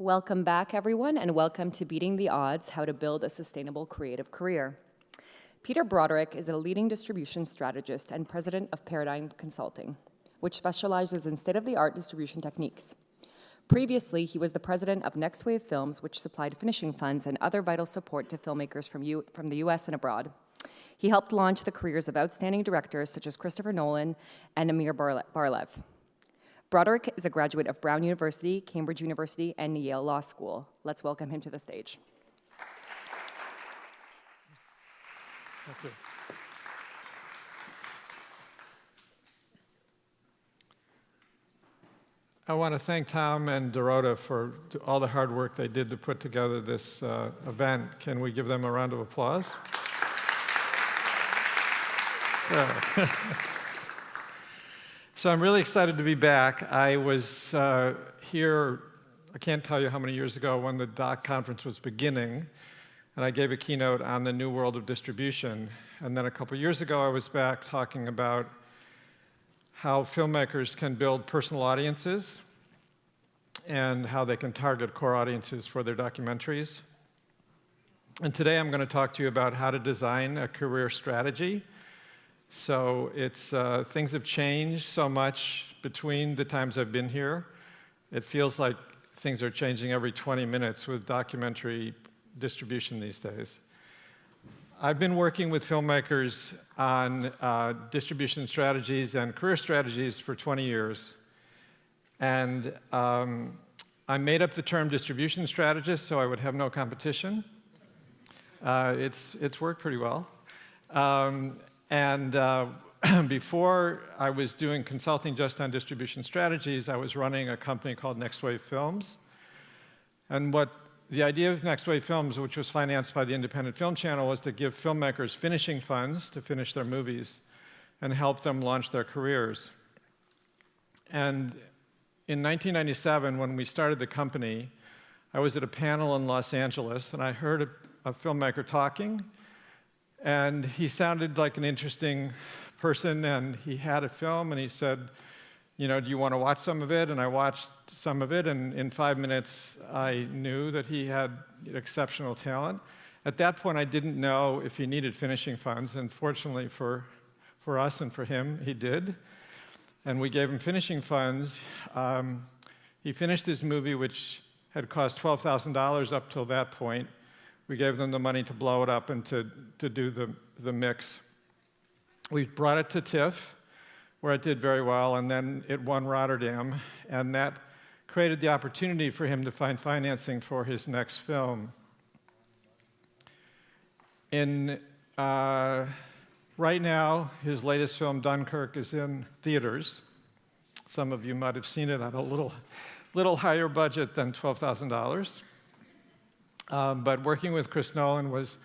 Welcome back, everyone, and welcome to Beating the Odds, How to Build a Sustainable Creative Career. Peter Broderick is a leading distribution strategist and president of Paradigm Consulting, which specializes in state-of-the-art distribution techniques. Previously, he was the president of Next Wave Films, which supplied finishing funds and other vital support to filmmakers from the US and abroad. He helped launch the careers of outstanding directors such as Christopher Nolan and Amir Barlev. Broderick is a graduate of Brown University, Cambridge University, and Yale Law School. Let's welcome him to the stage. Thank you. I want to thank Tom and Dorota for all the hard work they did to put together this event. Can we give them a round of applause? Yeah. So I'm really excited to be back. I was here, I can't tell you how many years ago, when the DOC conference was beginning, and I gave a keynote on the new world of distribution. And then a couple years ago, I was back talking about how filmmakers can build personal audiences and how they can target core audiences for their documentaries. And today I'm going to talk to you about how to design a career strategy. So things have changed so much between the times I've been here. It feels like things are changing every 20 minutes with documentary distribution these days. I've been working with filmmakers on distribution strategies and career strategies for 20 years. And I made up the term distribution strategist so I would have no competition. It's worked pretty well. Before I was doing consulting just on distribution strategies, I was running a company called Next Wave Films. And the idea of Next Wave Films, which was financed by the Independent Film Channel, was to give filmmakers finishing funds to finish their movies and help them launch their careers. And in 1997, when we started the company, I was at a panel in Los Angeles, and I heard a filmmaker talking. And he sounded like an interesting person, and he had a film, and he said, you know, do you want to watch some of it? And I watched some of it, and in 5 minutes, I knew that he had exceptional talent. At that point, I didn't know if he needed finishing funds, and fortunately for us and for him, he did. And we gave him finishing funds. He finished his movie, which had cost $12,000 up till that point. We gave them the money to blow it up and to do the mix. We brought it to TIFF, where it did very well, and then it won Rotterdam, and that created the opportunity for him to find financing for his next film. Right now, his latest film, Dunkirk, is in theaters. Some of you might have seen it at a little higher budget than $12,000. But working with Chris Nolan was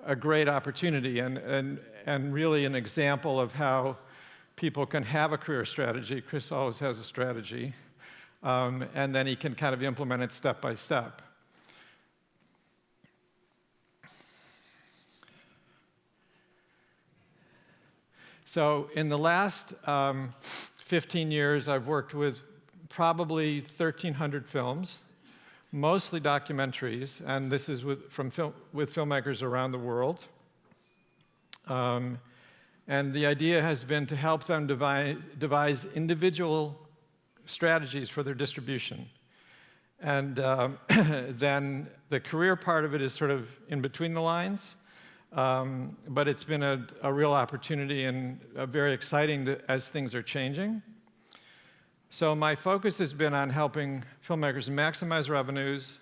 a great opportunity and really an example of how people can have a career strategy. Chris always has a strategy, and then he can kind of implement it step by step. So in the last 15 years, I've worked with probably 1,300 films, mostly documentaries, and this is with filmmakers around the world. And the idea has been to help them devise individual strategies for their distribution. And then the career part of it is sort of in between the lines, but it's been a real opportunity and very exciting as things are changing. So my focus has been on helping filmmakers maximize revenues,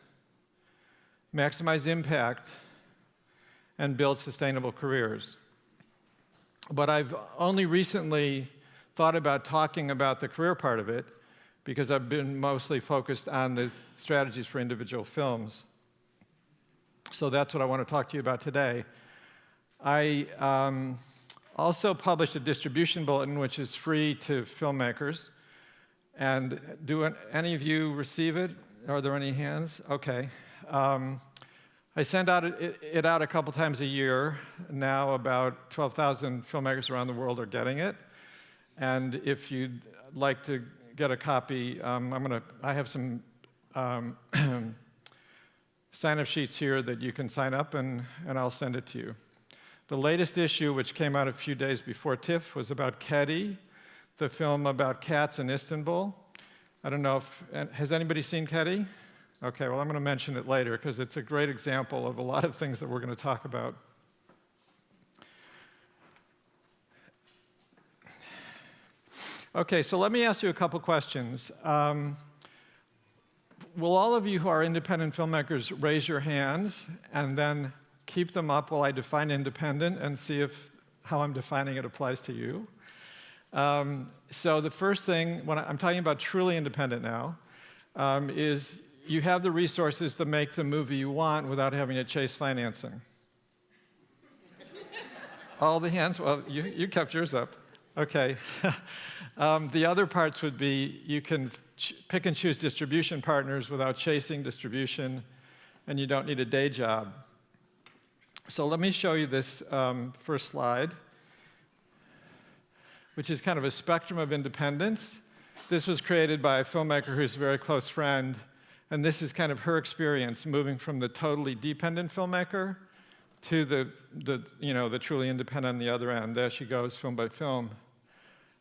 maximize impact, and build sustainable careers. But I've only recently thought about talking about the career part of it because I've been mostly focused on the strategies for individual films. So that's what I want to talk to you about today. I also published a distribution bulletin, which is free to filmmakers. And do any of you receive it? Are there any hands? Okay. I send it out a couple times a year. Now about 12,000 filmmakers around the world are getting it. And if you'd like to get a copy, I have some sign-up sheets here that you can sign up, and I'll send it to you. The latest issue, which came out a few days before TIFF, was about Kedi, the film about cats in Istanbul. I don't know if, has anybody seen Kedi? Okay, well, I'm going to mention it later because it's a great example of a lot of things that we're going to talk about. Okay, so let me ask you a couple questions. Will all of you who are independent filmmakers raise your hands and then keep them up while I define independent and see if how I'm defining it applies to you? So the first thing, when I'm talking about truly independent now, is you have the resources to make the movie you want without having to chase financing. All the hands? Well, you kept yours up. Okay. The other parts would be you can pick and choose distribution partners without chasing distribution, and you don't need a day job. So let me show you this first slide, which is kind of a spectrum of independence. This was created by a filmmaker who's a very close friend, and this is kind of her experience moving from the totally dependent filmmaker to the truly independent on the other end. There she goes, film by film.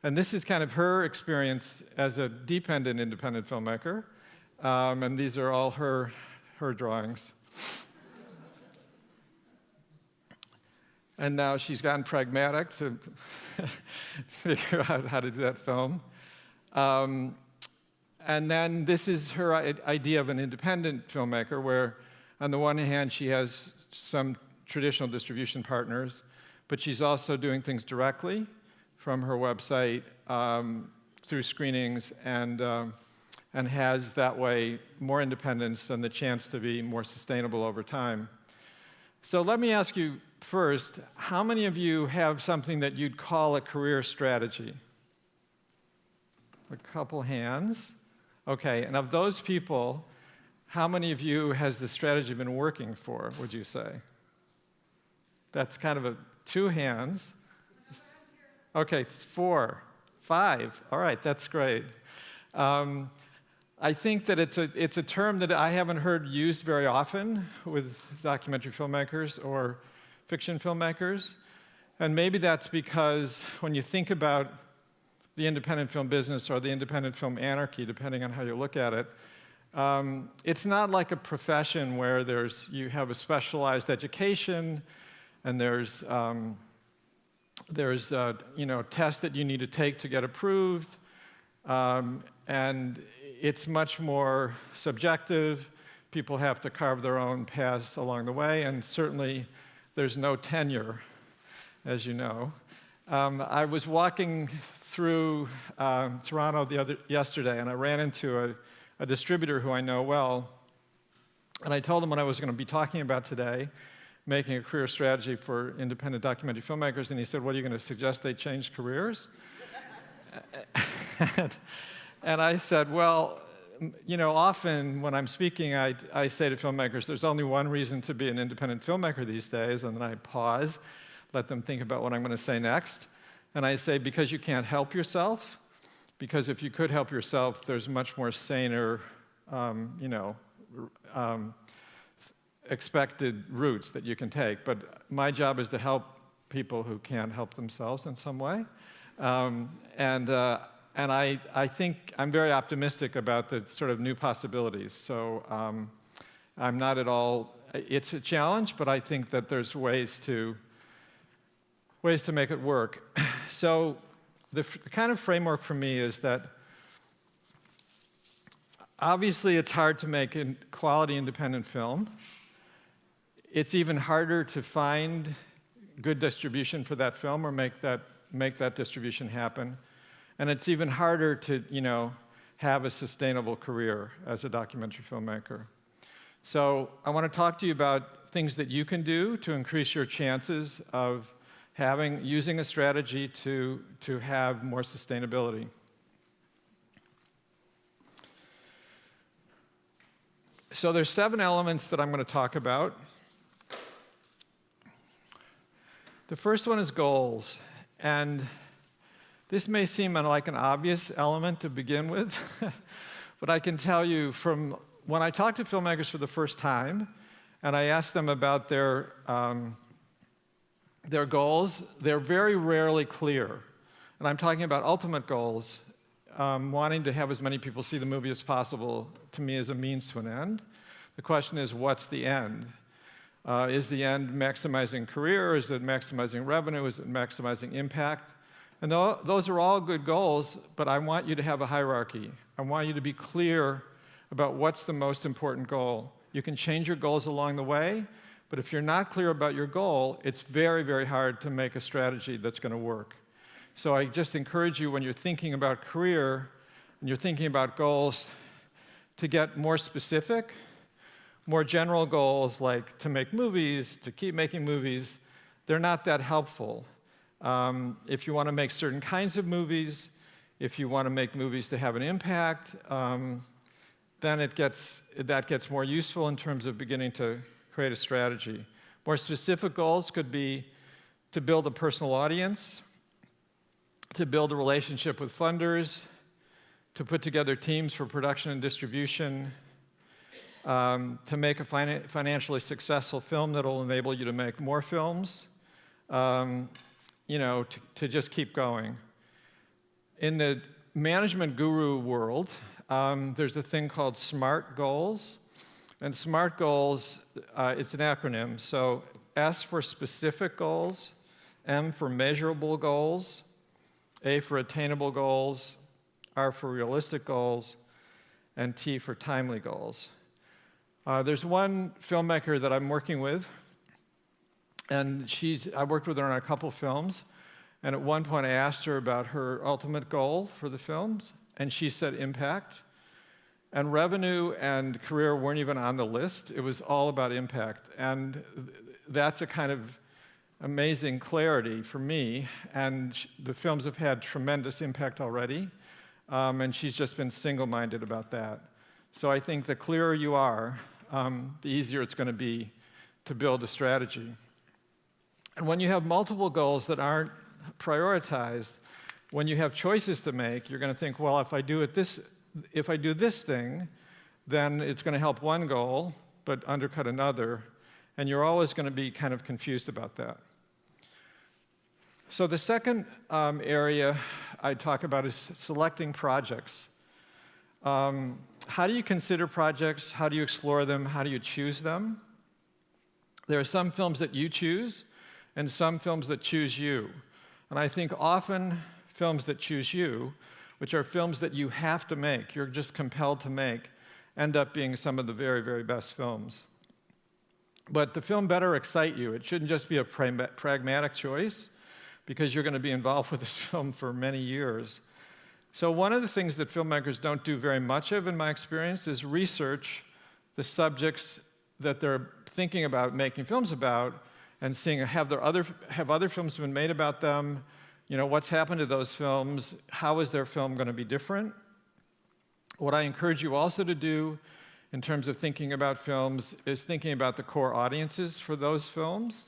And this is kind of her experience as a dependent independent filmmaker, and these are all her drawings. And now she's gotten pragmatic to figure out how to do that film. And then this is her idea of an independent filmmaker, where on the one hand she has some traditional distribution partners, but she's also doing things directly from her website through screenings, and has that way more independence and the chance to be more sustainable over time. So let me ask you first, how many of you have something that you'd call a career strategy? A couple hands. Okay, and of those people, how many of you has the strategy been working for, would you say? That's kind of 2 hands. Okay, 4, 5. All right, that's great. I think that it's a term that I haven't heard used very often with documentary filmmakers or fiction filmmakers. And maybe that's because when you think about the independent film business or the independent film anarchy, depending on how you look at it, it's not like a profession where you have a specialized education and there's tests that you need to take to get approved, and it's much more subjective. People have to carve their own paths along the way, and certainly there's no tenure, as you know. I was walking through Toronto yesterday, and I ran into a distributor who I know well, and I told him what I was going to be talking about today, making a career strategy for independent documentary filmmakers, and he said, "What, are you going to suggest they change careers?" And I said, well, often when I'm speaking, I say to filmmakers, there's only one reason to be an independent filmmaker these days, and then I pause, let them think about what I'm going to say next, and I say, because you can't help yourself, because if you could help yourself, there's much more saner, expected routes that you can take. But my job is to help people who can't help themselves in some way. And I think I'm very optimistic about the sort of new possibilities. So I'm not at all, it's a challenge, but I think that there's ways to make it work. So the kind of framework for me is that obviously it's hard to make a quality independent film. It's even harder to find good distribution for that film or make that distribution happen. And it's even harder to, have a sustainable career as a documentary filmmaker. So I want to talk to you about things that you can do to increase your chances of using a strategy to have more sustainability. So there's 7 elements that I'm going to talk about. The first one is goals. And this may seem like an obvious element to begin with, but I can tell you from when I talk to filmmakers for the first time, and I ask them about their goals, they're very rarely clear. And I'm talking about ultimate goals, wanting to have as many people see the movie as possible, to me, is a means to an end. The question is, what's the end? Is the end maximizing career? Is it maximizing revenue? Is it maximizing impact? And those are all good goals, but I want you to have a hierarchy. I want you to be clear about what's the most important goal. You can change your goals along the way, but if you're not clear about your goal, it's very, very hard to make a strategy that's going to work. So I just encourage you, when you're thinking about career, and you're thinking about goals, to get more specific. More general goals, like to make movies, to keep making movies, they're not that helpful. If you want to make certain kinds of movies, if you want to make movies to have an impact, then that gets more useful in terms of beginning to create a strategy. More specific goals could be to build a personal audience, to build a relationship with funders, to put together teams for production and distribution, to make a financially successful film that will enable you to make more films, to just keep going. In the management guru world, there's a thing called SMART goals. And SMART goals, it's an acronym. So S for specific goals, M for measurable goals, A for attainable goals, R for realistic goals, and T for timely goals. There's one filmmaker that I'm working with, and I worked with her on a couple films, and at one point I asked her about her ultimate goal for the films, and she said impact. And revenue and career weren't even on the list. It was all about impact. And that's a kind of amazing clarity for me, and the films have had tremendous impact already, and she's just been single-minded about that. So I think the clearer you are, the easier it's going to be to build a strategy. And when you have multiple goals that aren't prioritized, when you have choices to make, you're going to think, well, if I do this thing, then it's going to help one goal, but undercut another, and you're always going to be kind of confused about that. So the second area I talk about is selecting projects. How do you consider projects? How do you explore them? How do you choose them? There are some films that you choose, and some films that choose you. And I think often films that choose you, which are films that you have to make, you're just compelled to make, end up being some of the very, very best films. But the film better excite you. It shouldn't just be a pragmatic choice, because you're going to be involved with this film for many years. So one of the things that filmmakers don't do very much of, in my experience, is research the subjects that they're thinking about making films about, and seeing have other films been made about them, what's happened to those films, how is their film going to be different. What I encourage you also to do in terms of thinking about films is thinking about the core audiences for those films.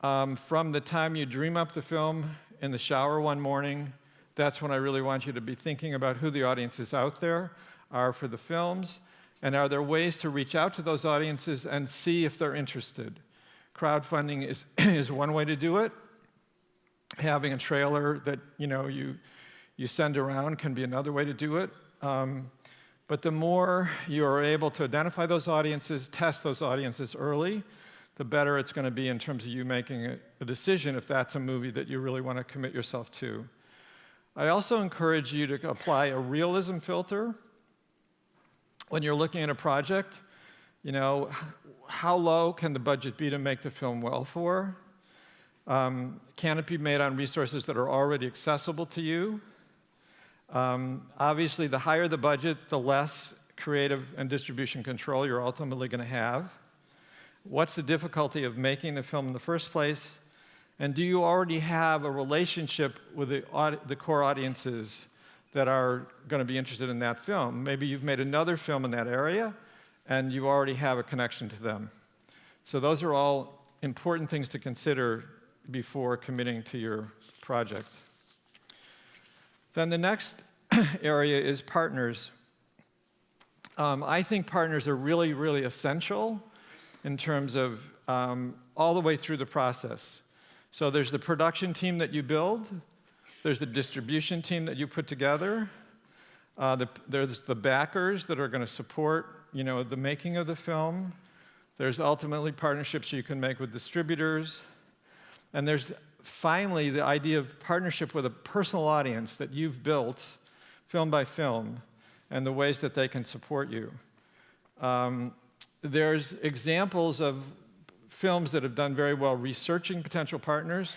From the time you dream up the film in the shower one morning, that's when I really want you to be thinking about who the audiences out there are for the films, and are there ways to reach out to those audiences and see if they're interested. Crowdfunding is one way to do it. Having a trailer that you send around can be another way to do it. But the more you are able to identify those audiences, test those audiences early, the better it's going to be in terms of you making a decision if that's a movie that you really want to commit yourself to. I also encourage you to apply a realism filter when you're looking at a project. How low can the budget be to make the film well for? Can it be made on resources that are already accessible to you? Obviously, the higher the budget, the less creative and distribution control you're ultimately going to have. What's the difficulty of making the film in the first place? And do you already have a relationship with the core audiences that are going to be interested in that film? Maybe you've made another film in that area, and you already have a connection to them. So those are all important things to consider before committing to your project. Then the next area is partners. I think partners are really, really essential in terms of all the way through the process. So there's the production team that you build, there's the distribution team that you put together, there's the backers that are going to support, the making of the film. There's ultimately partnerships you can make with distributors. And there's finally the idea of partnership with a personal audience that you've built film by film and the ways that they can support you. There's examples of films that have done very well researching potential partners.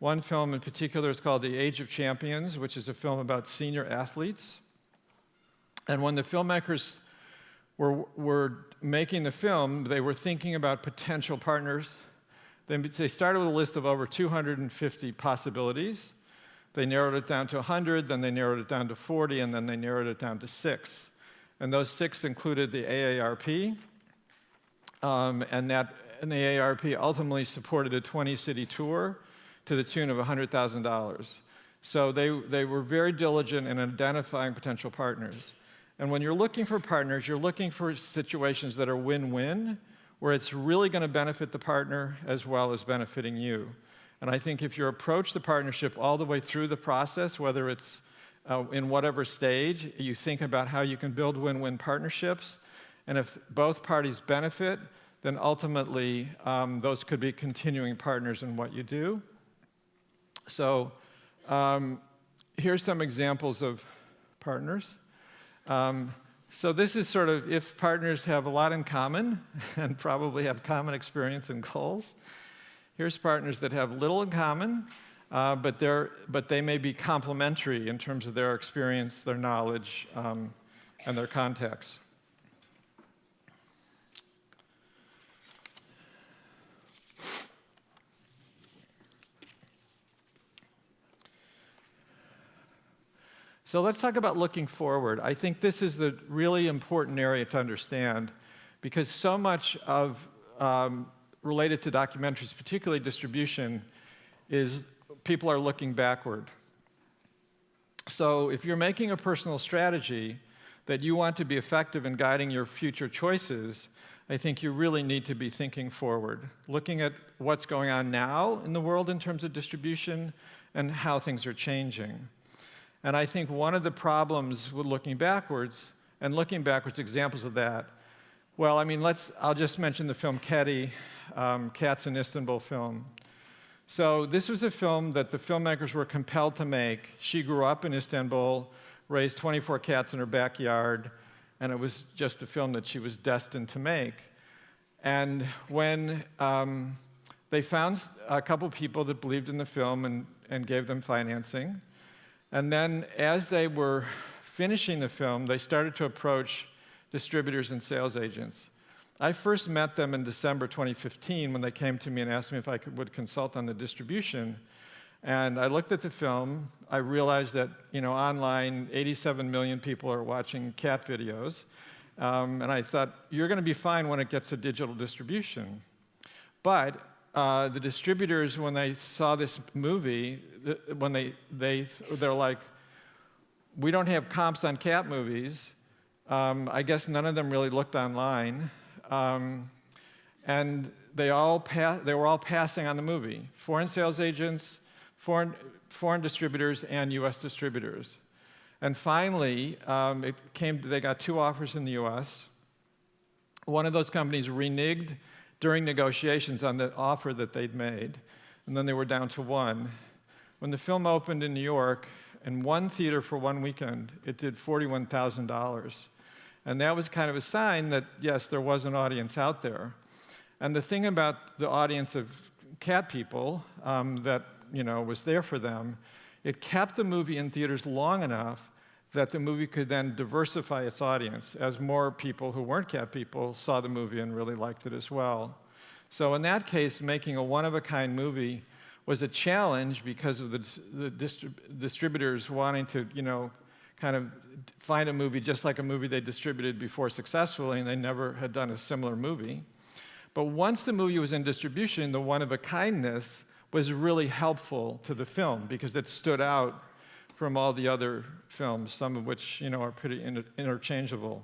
One film in particular is called The Age of Champions, which is a film about senior athletes. And when the filmmakers were making the film, they were thinking about potential partners. They started with a list of over 250 possibilities. They narrowed it down to 100, then they narrowed it down to 40, and then they narrowed it down to 6. And those 6 included the AARP, and the AARP ultimately supported a 20-city tour to the tune of $100,000. So they were very diligent in identifying potential partners. And when you're looking for partners, you're looking for situations that are win-win, where it's really going to benefit the partner as well as benefiting you. And I think if you approach the partnership all the way through the process, whether it's in whatever stage, you think about how you can build win-win partnerships. And if both parties benefit, then ultimately those could be continuing partners in what you do. So here's some examples of partners. So this is sort of if partners have a lot in common and probably have common experience and goals. Here's partners that have little in common, but they may be complementary in terms of their experience, their knowledge, and their context. So let's talk about looking forward. I think this is the really important area to understand because so much of related to documentaries, particularly distribution, is people are looking backward. So if you're making a personal strategy that you want to be effective in guiding your future choices, I think you really need to be thinking forward, looking at what's going on now in the world in terms of distribution and how things are changing. And I think one of the problems with looking backwards examples of that, well, I mean, I'll just mention the film Kedi, Cats in Istanbul film. So this was a film that the filmmakers were compelled to make. She grew up in Istanbul, raised 24 cats in her backyard, and it was just a film that she was destined to make. And when they found a couple people that believed in the film and gave them financing, and then as they were finishing the film, they started to approach distributors and sales agents. I first met them in December 2015 when they came to me and asked me if I would consult on the distribution. And I looked at the film. I realized that, online, 87 million people are watching cat videos. And I thought, you're going to be fine when it gets to digital distribution. But the distributors, when they saw this movie, they're like, we don't have comps on cat movies. I guess none of them really looked online. And they were all passing on the movie. Foreign sales agents, foreign distributors, and U.S. distributors. And finally, they got 2 offers in the U.S. One of those companies reneged during negotiations on the offer that they'd made, and then they were down to 1. When the film opened in New York, in one theater for one weekend, it did $41,000. And that was kind of a sign that, yes, there was an audience out there. And the thing about the audience of cat people that was there for them, it kept the movie in theaters long enough that the movie could then diversify its audience as more people who weren't cat people saw the movie and really liked it as well. So in that case, making a one-of-a-kind movie was a challenge because of the distributors wanting to, kind of find a movie just like a movie they distributed before successfully, and they never had done a similar movie. But once the movie was in distribution, the one-of-a-kindness was really helpful to the film because it stood out from all the other films, some of which, are pretty interchangeable.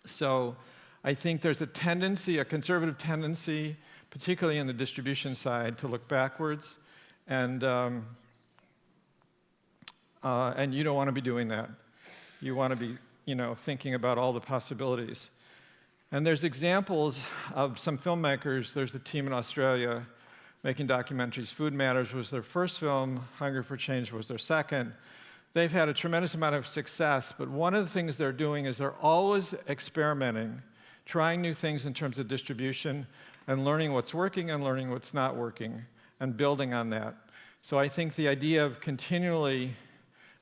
So I think there's a tendency, a conservative tendency, particularly in the distribution side, to look backwards, and you don't want to be doing that. You want to be, thinking about all the possibilities. And there's examples of some filmmakers. There's a team in Australia making documentaries. Food Matters was their first film. Hunger for Change was their second. They've had a tremendous amount of success, but one of the things they're doing is they're always experimenting, trying new things in terms of distribution, and learning what's working and learning what's not working, and building on that. So I think the idea of continually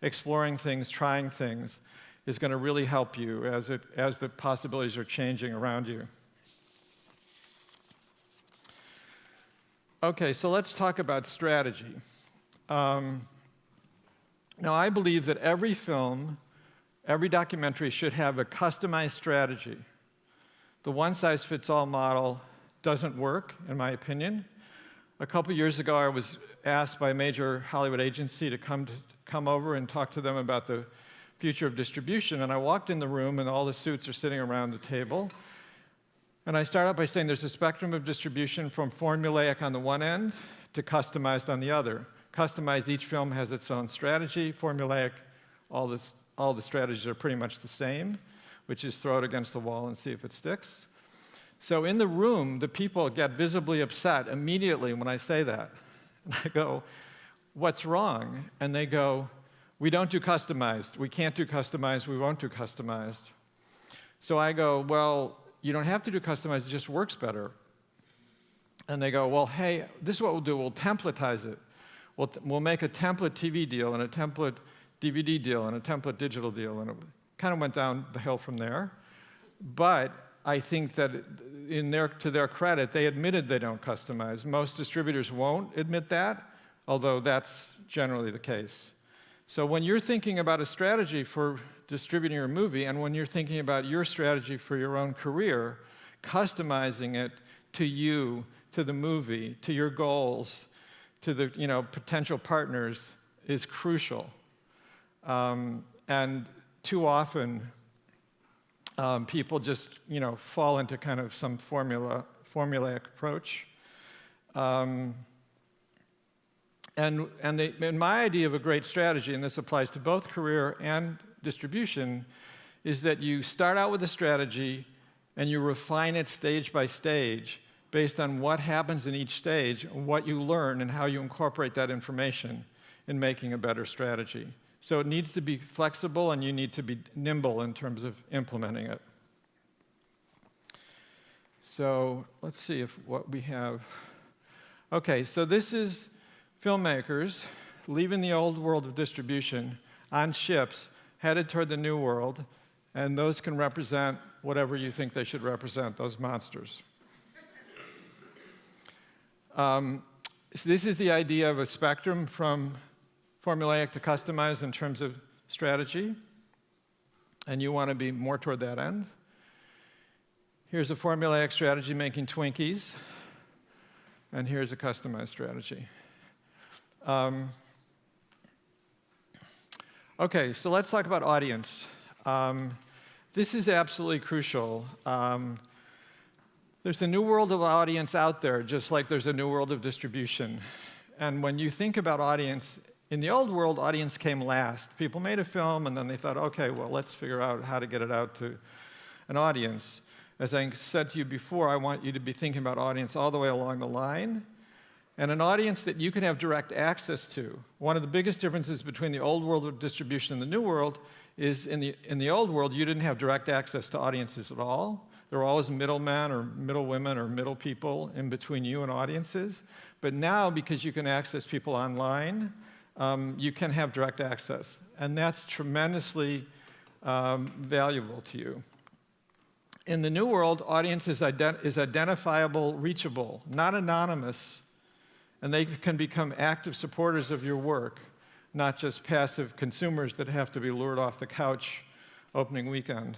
exploring things, trying things, is going to really help you as the possibilities are changing around you. Okay, so let's talk about strategy. Now, I believe that every film, every documentary should have a customized strategy. The one-size-fits-all model doesn't work, in my opinion. A couple years ago, I was asked by a major Hollywood agency to come over and talk to them about the future of distribution, and I walked in the room, and all the suits are sitting around the table. And I start out by saying there's a spectrum of distribution from formulaic on the one end to customized on the other. Customized, each film has its own strategy. Formulaic, all the strategies are pretty much the same, which is throw it against the wall and see if it sticks. So in the room, the people get visibly upset immediately when I say that. And I go, what's wrong? And they go, we don't do customized. We can't do customized. We won't do customized. So I go, well, you don't have to do customized. It just works better. And they go, well, hey, this is what we'll do. We'll templatize it. We'll make a template TV deal and a template DVD deal and a template digital deal. And it kind of went down the hill from there. But I think that to their credit, they admitted they don't customize. Most distributors won't admit that, although that's generally the case. So when you're thinking about a strategy for distributing your movie, and when you're thinking about your strategy for your own career, customizing it to you, to the movie, to your goals, to the potential partners is crucial. And too often, people just fall into kind of some formulaic approach. And my idea of a great strategy, and this applies to both career and distribution, is that you start out with a strategy and you refine it stage by stage based on what happens in each stage, what you learn, and how you incorporate that information in making a better strategy. So it needs to be flexible, and you need to be nimble in terms of implementing it. So let's see what we have. Okay, so this is filmmakers leaving the old world of distribution on ships, headed toward the new world, and those can represent whatever you think they should represent, those monsters. So this is the idea of a spectrum from formulaic to customized in terms of strategy, and you want to be more toward that end. Here's a formulaic strategy making Twinkies, and here's a customized strategy. Okay, so let's talk about audience. This is absolutely crucial. There's a new world of audience out there, just like there's a new world of distribution. And when you think about audience, in the old world, audience came last. People made a film, and then they thought, okay, well, let's figure out how to get it out to an audience. As I said to you before, I want you to be thinking about audience all the way along the line, and an audience that you can have direct access to. One of the biggest differences between the old world of distribution and the new world is in the old world, you didn't have direct access to audiences at all. There were always middlemen or middle women or middle people in between you and audiences. But now, because you can access people online, you can have direct access. And that's tremendously valuable to you. In the new world, audience is identifiable, reachable, not anonymous. And they can become active supporters of your work, not just passive consumers that have to be lured off the couch opening weekend.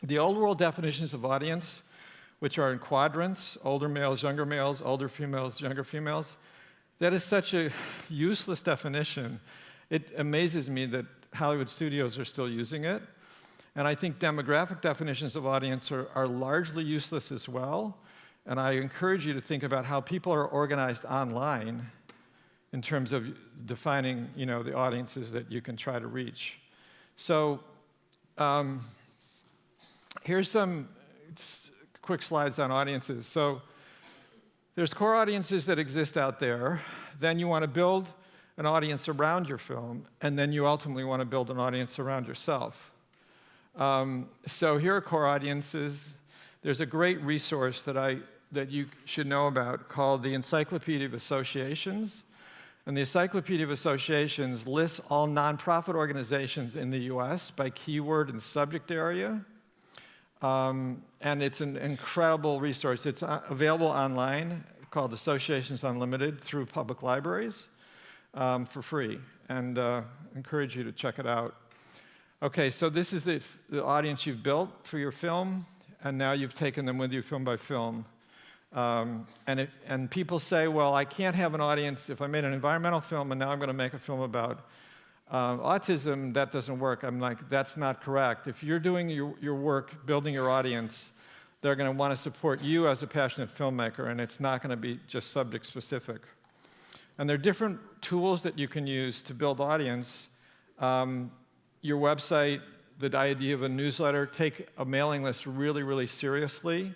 The old world definitions of audience, which are in quadrants, older males, older females, younger females, that is such a useless definition. It amazes me that Hollywood studios are still using it. And I think demographic definitions of audience are largely useless as well. And I encourage you to think about how people are organized online in terms of defining, the audiences that you can try to reach. So here's some quick slides on audiences. So there's core audiences that exist out there. Then you want to build an audience around your film, and then you ultimately want to build an audience around yourself. So here are core audiences. There's a great resource that you should know about called the Encyclopedia of Associations. And the Encyclopedia of Associations lists all nonprofit organizations in the US by keyword and subject area. And it's an incredible resource. It's available online, called Associations Unlimited, through public libraries for free. And encourage you to check it out. Okay, so this is the audience you've built for your film, and now you've taken them with you film by film. And people say, well, I can't have an audience if I made an environmental film and now I'm going to make a film about autism. That doesn't work. I'm like, that's not correct. If you're doing your work, building your audience, they're going to want to support you as a passionate filmmaker, and it's not going to be just subject specific. And there are different tools that you can use to build audience. Your website, the idea of a newsletter, take a mailing list really, really seriously,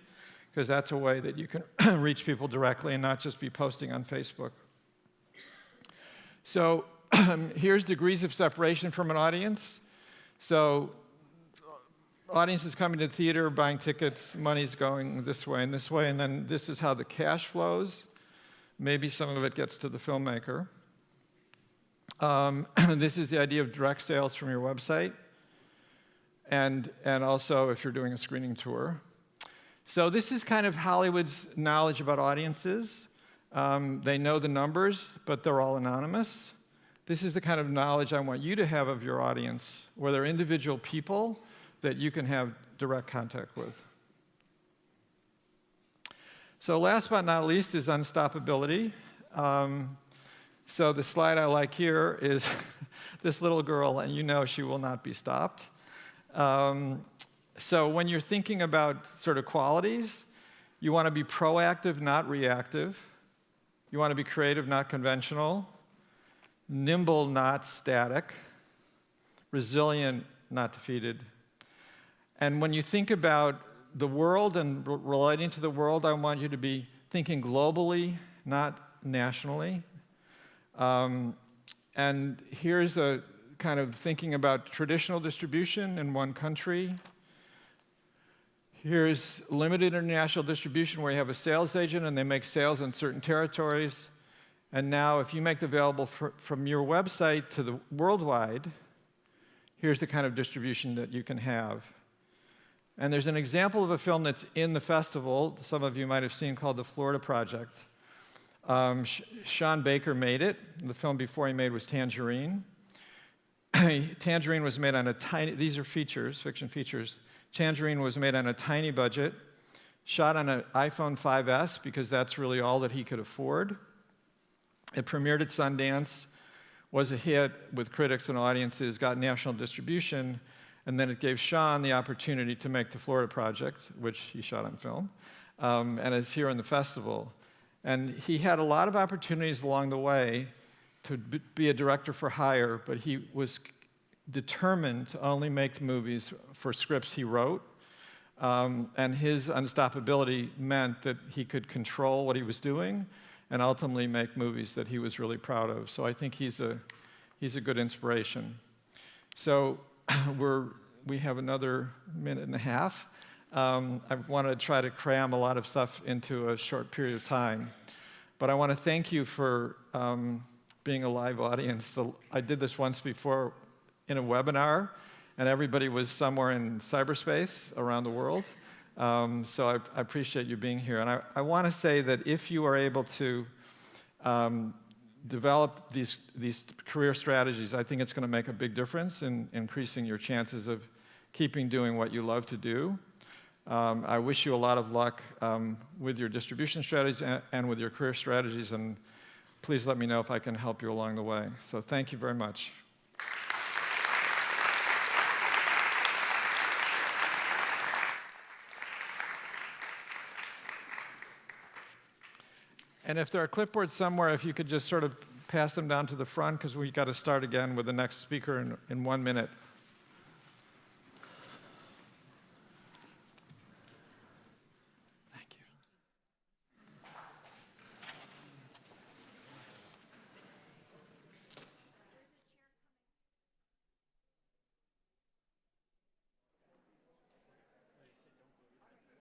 because that's a way that you can reach people directly and not just be posting on Facebook. So here's degrees of separation from an audience. So audience is coming to the theater, buying tickets, money's going this way, and then this is how the cash flows. Maybe some of it gets to the filmmaker. This is the idea of direct sales from your website, and also if you're doing a screening tour. So this is kind of Hollywood's knowledge about audiences. They know the numbers, but they're all anonymous. This is the kind of knowledge I want you to have of your audience, where they're individual people that you can have direct contact with. So last but not least is unstoppability. So the slide I like here is this little girl, and you know she will not be stopped. So when you're thinking about sort of qualities, you want to be proactive, not reactive. You want to be creative, not conventional. Nimble, not static. Resilient, not defeated. And when you think about the world and relating to the world, I want you to be thinking globally, not nationally. And here's a kind of thinking about traditional distribution in one country. Here's limited international distribution where you have a sales agent and they make sales in certain territories. And now if you make it available from your website to the worldwide, here's the kind of distribution that you can have. And there's an example of a film that's in the festival, some of you might have seen, called The Florida Project. Shaun Baker made it. The film before he made was Tangerine. Tangerine was made on a tiny, these are features, fiction features. Tangerine was made on a tiny budget, shot on an iPhone 5S because that's really all that he could afford. It premiered at Sundance, was a hit with critics and audiences, got national distribution, and then it gave Shaun the opportunity to make The Florida Project, which he shot on film, and is here in the festival. And he had a lot of opportunities along the way to be a director for hire, but he was determined to only make movies for scripts he wrote. And his unstoppability meant that he could control what he was doing and ultimately make movies that he was really proud of. So I think he's a good inspiration. So we have another minute and a half. I want to try to cram a lot of stuff into a short period of time. But I want to thank you for being a live audience. I did this once before in a webinar, and everybody was somewhere in cyberspace around the world. So I appreciate you being here. And I want to say that if you are able to develop these career strategies, I think it's going to make a big difference in increasing your chances of keeping doing what you love to do. I wish you a lot of luck with your distribution strategies and with your career strategies, and please let me know if I can help you along the way. So thank you very much. And if there are clipboards somewhere, if you could just sort of pass them down to the front, because we've got to start again with the next speaker in 1 minute.